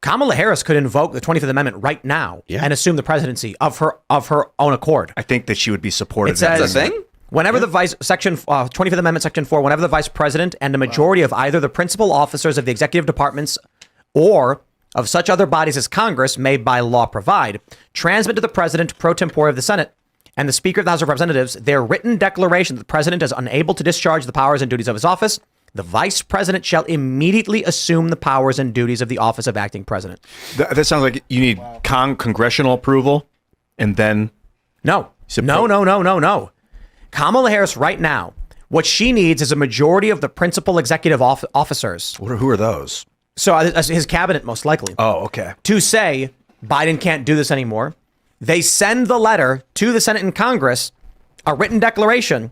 Kamala Harris could invoke the 25th Amendment right now and assume the presidency of her own accord. I think that she would be supported. It says, that's a thing? Whenever the 25th Amendment, Section 4, whenever the vice president and a majority of either the principal officers of the executive departments or of such other bodies as Congress may by law provide, transmit to the president pro tempore of the Senate and the Speaker of the House of Representatives their written declaration that the president is unable to discharge the powers and duties of his office, the vice president shall immediately assume the powers and duties of the office of acting president. That sounds like you need congressional approval, and then No. Kamala Harris right now, what she needs is a majority of the principal executive officers. Who are those? So his cabinet, most likely. Oh, okay. To say Biden can't do this anymore. They send the letter to the Senate and Congress, a written declaration,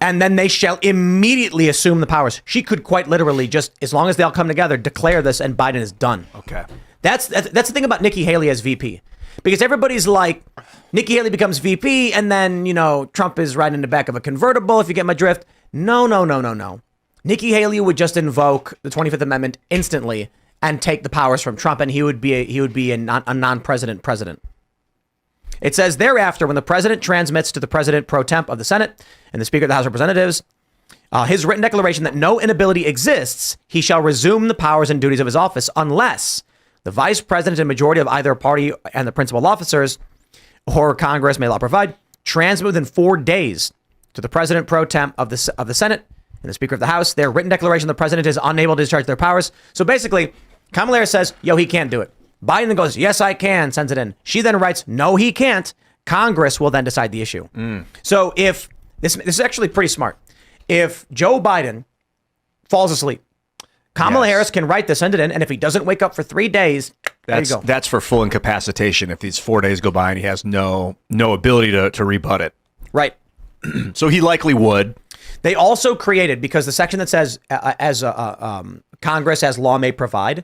and then they shall immediately assume the powers. She could quite literally just, as long as they all come together, declare this and Biden is done. Okay. That's the thing about Nikki Haley as VP. Because everybody's like, Nikki Haley becomes VP and then, Trump is riding in the back of a convertible, if you get my drift. No. Nikki Haley would just invoke the 25th Amendment instantly and take the powers from Trump, and he would be a non-president president. It says, thereafter, when the president transmits to the president pro temp of the Senate and the Speaker of the House of Representatives his written declaration that no inability exists, he shall resume the powers and duties of his office unless the vice president and majority of either party and the principal officers or Congress may law provide transmit within 4 days to the president pro temp of the Senate and the Speaker of the House their written declaration the president is unable to discharge their powers. So basically, Kamala Harris says, he can't do it. Biden then goes, yes, I can, sends it in. She then writes, no, he can't. Congress will then decide the issue. So if this is actually pretty smart. If Joe Biden falls asleep, Kamala Harris can write this, send it in, and if he doesn't wake up for 3 days, there you go. That's for full incapacitation. If these 4 days go by and he has no ability to rebut it. Right. So he likely would. They also created, because the section that says Congress as law may provide,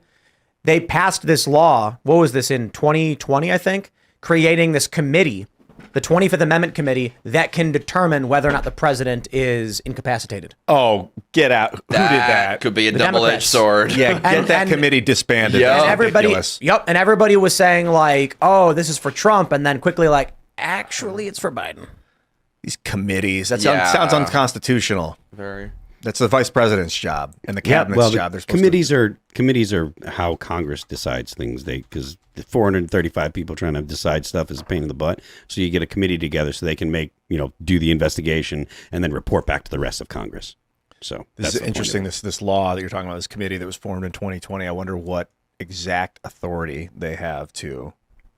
they passed this law, what was this, in 2020, I think, creating this committee, the 25th Amendment Committee, that can determine whether or not the president is incapacitated. Oh, get out. Who did that? Could be a The double-edged Democrats. sword. Yeah, get that committee disbanded. Yeah. That's And ridiculous. everybody was saying like, oh, this is for Trump, and then quickly like, actually, it's for Biden. These committees. That Yeah. sounds unconstitutional. Very. That's the vice president's job and the cabinet's job. They're supposed committees are how Congress decides things. Because 435 people trying to decide stuff is a pain in the butt. So you get a committee together so they can do the investigation and then report back to the rest of Congress. So This is interesting. This law that you're talking about, this committee that was formed in 2020. I wonder what exact authority they have to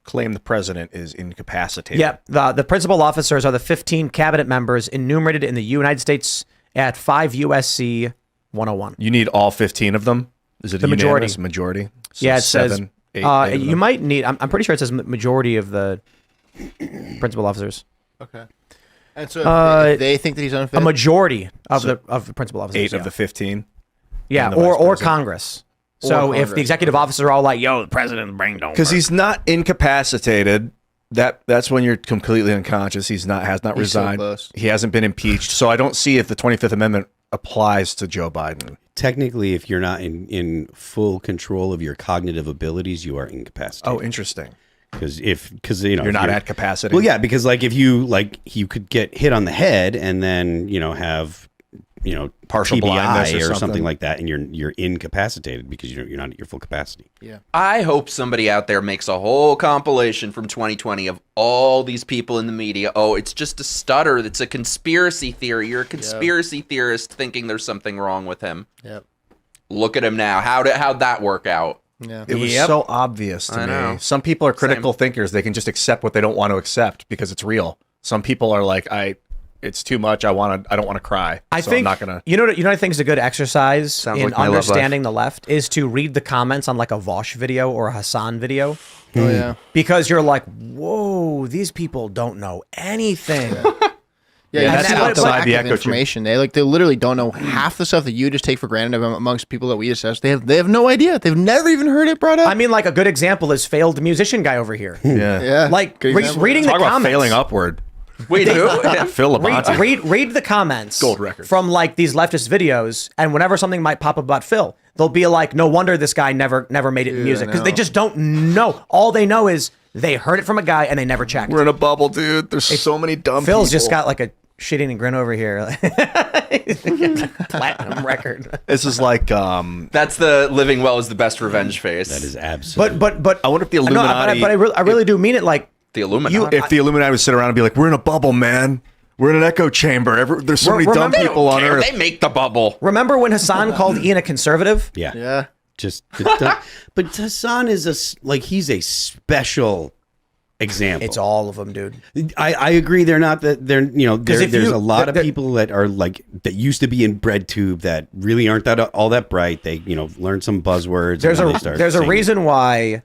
claim the president is incapacitated. Yeah, the principal officers are the 15 cabinet members enumerated in the United States at 5 USC 101. You need all 15 of them? Is it The majority. Majority? So Yeah, it 7, says 8 you might need. I'm pretty sure it says majority of the principal officers. Okay. And so if they think that he's unfit. A majority of the principal officers. 8 of the 15? Yeah, and the vice or president. Congress. So if Congress. the executive officers are all like, "Yo, the president's brain don't," Because work. he's not incapacitated. That's when you're completely unconscious. Has not He's so resigned. close. He hasn't been impeached. So I don't see if the 25th Amendment applies to Joe Biden. technically, if you're not in full control of your cognitive abilities, you are incapacitated. Oh, interesting. Because You're not at capacity. Well, yeah, because if you could get hit on the head and then have Partial blindness TBI or or something something like that, and you're incapacitated because you're not at your full capacity. Yeah. I hope somebody out there makes a whole compilation from 2020 of all these people in the media. Oh, it's just a stutter. It's a conspiracy theory. You're a conspiracy theorist thinking there's something wrong with him. Yep. Look at him now. How'd that work out? Yeah. It was so obvious to I me. know. Some people are critical thinkers. They can just accept what they don't want to accept because it's real. Some people are like, it's too much. I don't want to cry. I so think I'm not gonna. You know what I think is a good exercise Sounds in like my love understanding the left is to read the comments on like a Vosh video or a Hassan video. Oh yeah. Because you're like, whoa, these people don't know anything. Yeah, that's and outside lack the of echo chamber. information. They literally don't know half the stuff that you just take for granted amongst people that we discuss. They have no idea. They've never even heard it brought up. I mean, like a good example is failed musician guy over here. Yeah. Like Good example. reading Talk the about comments. failing upward. Wait, who? Phil Labonte. Read the comments. Gold record. From like these leftist videos, and whenever something might pop up about Phil, they'll be like, no wonder this guy never made it in music, because they just don't know. All they know is they heard it from a guy and they never checked. We're in a bubble, dude. There's so many dumb Phil's people. just got like a shit-eating grin over here. Platinum record. This is like That's the living well is the best revenge face. That is absolutely. But I wonder if the no, Illuminati but I really do mean it. Like the Illuminati. if the Illuminati would sit around and be like, we're in a bubble, man. We're in an echo chamber. There's so many dumb Remember- people on Earth. They make the bubble. remember when Hassan called Ian a conservative? yeah. Yeah. Just, but Hassan is he's a special example. It's all of them, dude. I agree. They're not that they're if there's you- a lot of the- people that are like that used to be in bread tube that really aren't that all that bright. They learn some buzzwords. There's and then a they start there's a singing. reason why.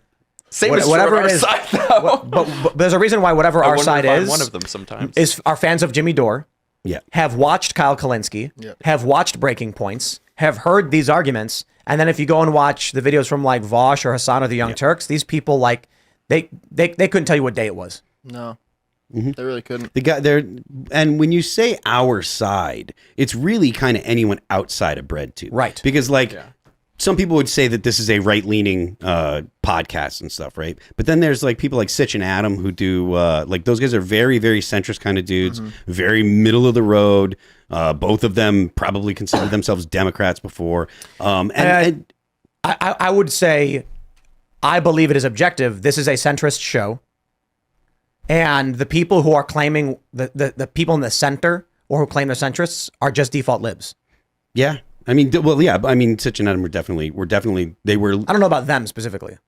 Same What- as whatever whatever it our is- side, though. But there's a reason why whatever I our wonder side if I'm is one of them sometimes. is are fans of Jimmy Dore, Yeah. have watched Kyle Kalinske, Yep. have watched Breaking Points, have heard these arguments, and then if you go and watch the videos from like Vosh or Hassan or the Young Turks, these people like they couldn't tell you what day it was. No. Mm-hmm. They really couldn't. The guy there, and when you say our side, it's really kind of anyone outside of bread tube, Right. Because some people would say that this is a right-leaning podcast and stuff, right? But then there's like people like Sitch and Adam who do like those guys are very, very centrist kind of dudes, very middle of the road. Both of them probably considered themselves Democrats before. And I would say I believe it is objective. This is a centrist show. And the people who are claiming the people in the center or who claim they're centrists are just default libs. yeah, I mean, Sitch and Adam were definitely they were. I don't know about them specifically.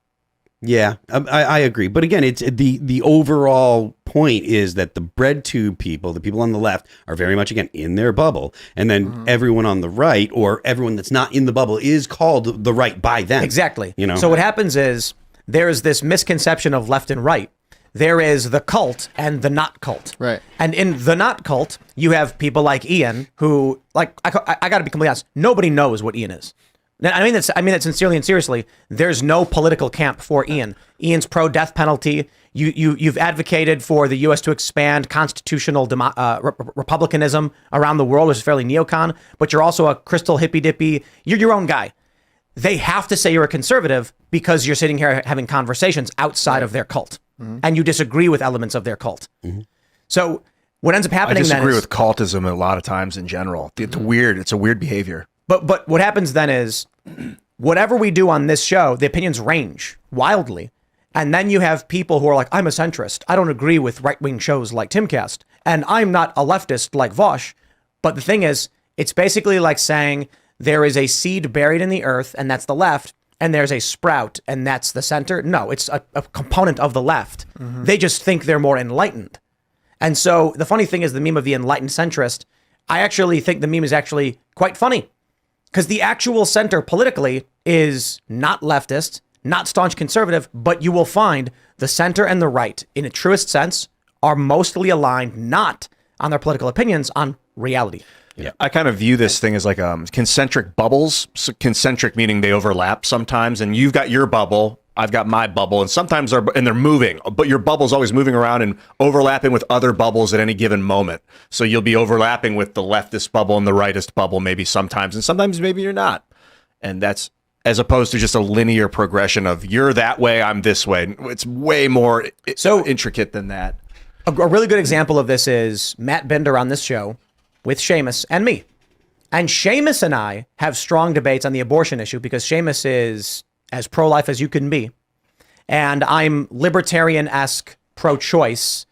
Yeah, I agree. But again, it's the overall point is that the bread tube people, the people on the left, are very much, again, in their bubble. And then everyone on the right, or everyone that's not in the bubble, is called the right by them. Exactly. You know? So what happens is there's this misconception of left and right. There is the cult and the not cult. Right. And in the not cult, you have people like Ian who, like, I got to be completely honest, nobody knows what Ian is. Now, I mean that sincerely and seriously. There's no political camp for Ian. Ian's pro-death penalty. You've advocated for the U.S. to expand constitutional republicanism around the world, which is fairly neocon. But you're also a crystal hippy dippy. You're your own guy. They have to say you're a conservative because you're sitting here having conversations outside of their cult, and you disagree with elements of their cult. So what ends up I happening then disagree is, with cultism a lot of times in general. It's weird. It's a weird behavior. But what happens then is, whatever we do on this show, the opinions range wildly. And then you have people who are like, I'm a centrist. I don't agree with right-wing shows like Timcast. And I'm not a leftist like Vosh. But the thing is, it's basically like saying there is a seed buried in the earth, and that's the left, and there's a sprout, and that's the center. No, it's a component of the left. They just think they're more enlightened. And so the funny thing is the meme of the enlightened centrist, I actually think the meme is actually quite funny. Because the actual center politically is not leftist, not staunch conservative, but you will find the center and the right, in a truest sense, are mostly aligned not on their political opinions, on reality. Yeah. I kind of view this thing as like concentric bubbles. So concentric meaning they overlap sometimes, and you've got your bubble, I've got my bubble, and sometimes they're moving, but your bubble's always moving around and overlapping with other bubbles at any given moment. So you'll be overlapping with the leftist bubble and the rightist bubble maybe sometimes, and sometimes maybe you're not. And that's as opposed to just a linear progression of you're that way, I'm this way. It's way more intricate than that. A really good example of this is Matt Bender on this show with Seamus and me. And Seamus and I have strong debates on the abortion issue because Seamus is as pro-life as you can be. And I'm libertarian-esque pro-choice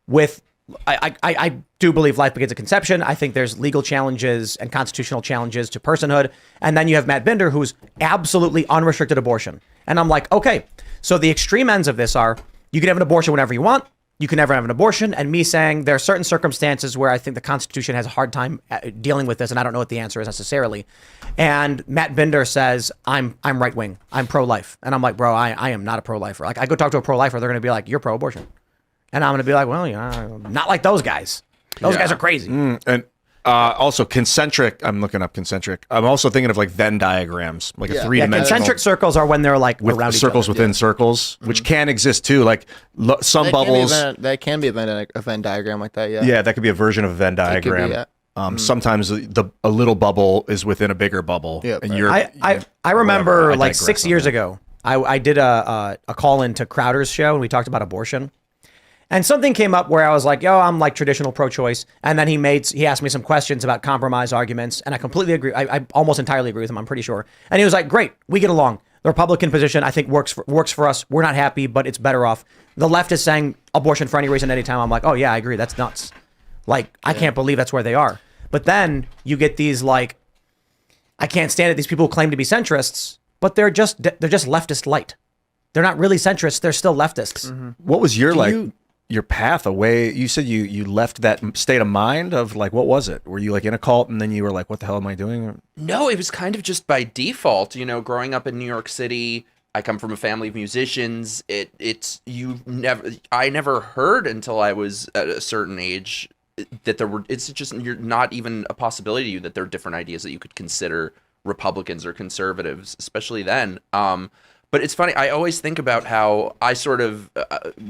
with, I do believe life begins at conception. I think there's legal challenges and constitutional challenges to personhood. And then you have Matt Bender, who's absolutely unrestricted abortion. And I'm like, okay, so the extreme ends of this are you can have an abortion whenever you want. You can never have an abortion. And me saying there are certain circumstances where I think the Constitution has a hard time dealing with this, and I don't know what the answer is necessarily. And Matt Bender says, I'm right wing. I'm pro-life. And I'm like, bro, I am not a pro-lifer. Like, I go talk to a pro-lifer, they're going to be like, you're pro-abortion. And I'm going to be like, well, you know, not like those guys. Those guys are crazy. And also concentric, I'm looking up concentric. I'm also thinking of like Venn diagrams, like a three-dimensional. Concentric circles are when they're like with around circles each other. within circles, which can exist too. Like some bubbles. That can be a Venn diagram like that, yeah. Yeah, that could be a version of a Venn It could be, diagram. yeah. Sometimes a little bubble is within a bigger bubble. Yep. And you're, I remember whatever. I like digress 6 on years that. ago, I did a call into Crowder's show and we talked about abortion. And something came up where I was like, yo, I'm like traditional pro-choice. And then he asked me some questions about compromise arguments. And I completely agree. I almost entirely agree with him, I'm pretty sure. And he was like, great, we get along. The Republican position, I think, works for us. We're not happy, but it's better off. The left is saying abortion for any reason, anytime. I'm like, oh yeah, I agree. That's nuts. Like, I can't believe that's where they are. But then you get these like, I can't stand it. These people who claim to be centrists, but they're just leftist light. They're not really centrists. They're still leftists. What was your path away? You said you left that state of mind of like, what was it? Were you like in a cult and then you were like, what the hell am I doing? No, it was kind of just by default. You know, growing up in New York City, I come from a family of musicians. I never heard until I was at a certain age that you're not even a possibility to you that there are different ideas that you could consider Republicans or conservatives, especially then. But it's funny, I always think about how I sort of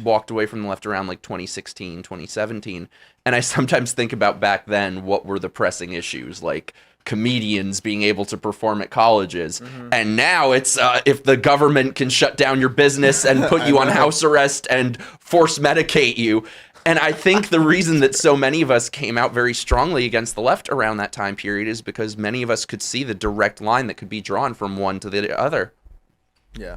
walked away from the left around like 2016, 2017. And I sometimes think about back then, what were the pressing issues, like comedians being able to perform at colleges. And now it's if the government can shut down your business and put you on house arrest and force medicate you. And I think the reason that so many of us came out very strongly against the left around that time period is because many of us could see the direct line that could be drawn from one to the other. Yeah.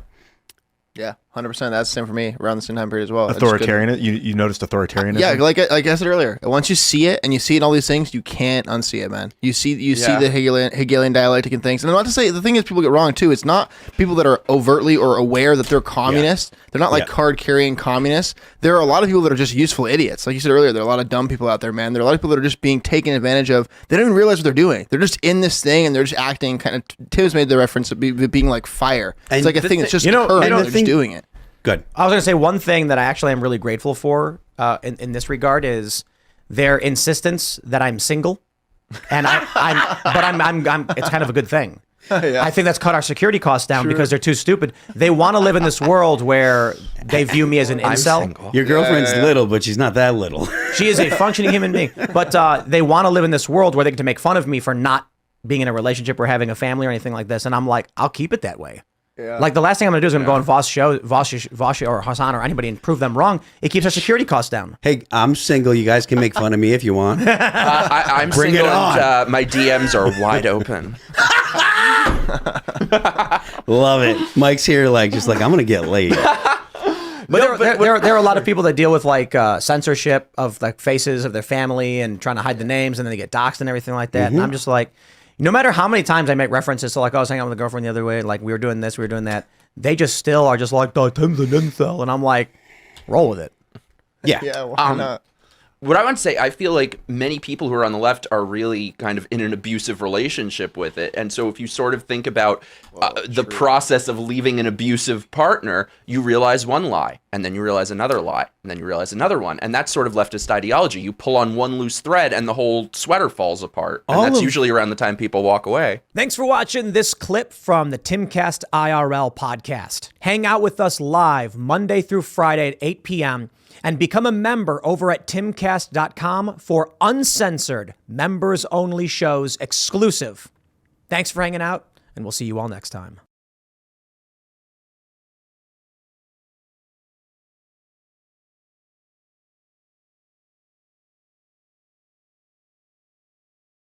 Yeah, 100%. That's the same for me around the same time period as well. Authoritarian? You noticed authoritarianism? Yeah, like I said earlier, once you see it and you see it in all these things, you can't unsee it, man. You see the Hegelian dialectic and things. And I'm not to say, the thing is, people get wrong too. It's not people that are overtly or aware that they're communist. They're not like card-carrying communists. There are a lot of people that are just useful idiots. Like you said earlier, there are a lot of dumb people out there, man. There are a lot of people that are just being taken advantage of. They don't even realize what they're doing. They're just in this thing and they're just acting kind of. Tim's made the reference of being like fire. It's like a thing that's just occurring. They're just doing it. Good. I was going to say one thing that I actually am really grateful for in this regard is their insistence that I'm single, and I'm it's kind of a good thing. I think that's cut our security costs down because they're too stupid. They want to live in this world where they view me as an incel. Your girlfriend's little, but she's not that little. She is a functioning human being, but they want to live in this world where they get to make fun of me for not being in a relationship or having a family or anything like this, and I'm like, I'll keep it that way. Yeah. Like the last thing I'm gonna do is I'm gonna go on Vosh or Hassan or anybody and prove them wrong. It keeps our security costs down. Hey, I'm single. You guys can make fun of me if you want. I'm Bring single it on. and my DMs are wide open. Love it. Mike's here, just like I'm gonna get laid. But there are a lot of people that deal with like censorship of like faces of their family and trying to hide the names, and then they get doxxed and everything like that. And I'm just like, no matter how many times I make references to like, I was hanging out with a girlfriend the other way, like we were doing this, we were doing that, they just still are just like, oh, Tim's an incel, and I'm like, roll with it. Yeah. Yeah, why not? What I want to say, I feel like many people who are on the left are really kind of in an abusive relationship with it. And so if you sort of think about the process of leaving an abusive partner, you realize one lie, and then you realize another lie, and then you realize another one. And that's sort of leftist ideology. You pull on one loose thread and the whole sweater falls apart. And that's usually around the time people walk away. Thanks for watching this clip from the Timcast IRL podcast. Hang out with us live Monday through Friday at 8 p.m. and become a member over at timcast.com for uncensored, members-only shows exclusive. Thanks for hanging out, and we'll see you all next time.